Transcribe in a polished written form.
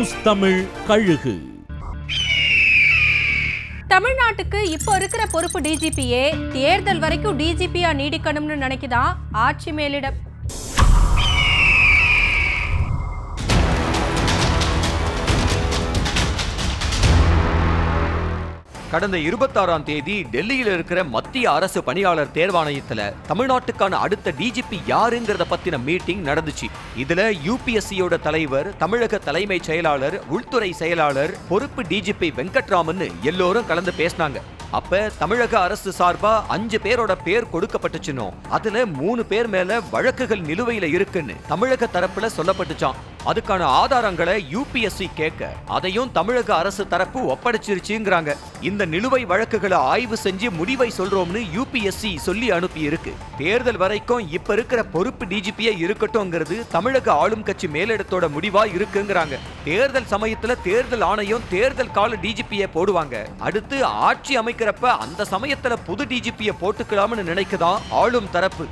News Tamil கழுகு. தமிழ்நாட்டுக்கு இப்போ இருக்கிற பொறுப்பு டிஜிபியே தேர்தல் வரைக்கும் டிஜிபியா நீடிக்கணும்னு நினைக்குதா ஆட்சி மேலிடம். கடந்த 26ஆம் தேதி டெல்லியில் இருக்கிற மத்திய அரசு பணியாளர் தேர்வாணையத்துல தமிழ்நாட்டுக்கான அடுத்த டிஜிபி யாருங்கிறத பத்தின மீட்டிங் நடந்துச்சு. இதுல யூபிஎஸ்சியோட தலைவர், தமிழக தலைமை செயலாளர், உள்துறை செயலாளர், பொறுப்பு டிஜிபி வெங்கட்ராமன் எல்லோரும் கலந்து பேசினாங்க. அப்ப தமிழக அரசு சார்பா 5 பேரோட பேர் கொடுக்கப்பட்டுச்சுனோ அதுல 3 பேர் மேல வழக்குகள் நிலுவையில இருக்குன்னு தமிழக தரப்புல சொல்லப்பட்டுச்சான். அதுக்கான ஆதாரங்களை யூபிஎஸ்சி கேட்க அதையும் தமிழக அரசு தரப்பு ஒப்படைச்சிருச்சுங்கிறாங்க. இந்த நிலுவை வழக்குகளை ஆய்வு செஞ்சு முடிவை சொல்றோம்னு யூபிஎஸ்சி சொல்லி அனுப்பி இருக்கு. தேர்தல் வரைக்கும் இப்ப இருக்கிற பொறுப்பு டிஜிபியே இருக்கட்டும்ங்கிறது தமிழக ஆளும் கட்சி மேலிடத்தோட முடிவா இருக்குங்கிறாங்க. தேர்தல் சமயத்துல தேர்தல் ஆணையம் தேர்தல் கால டிஜிபியை போடுவாங்க. அடுத்து ஆட்சி அமைக்கிறப்ப அந்த சமயத்துல புது டிஜிபியை போட்டுக்கலாம்னு நினைக்குதான் ஆளும் தரப்பு.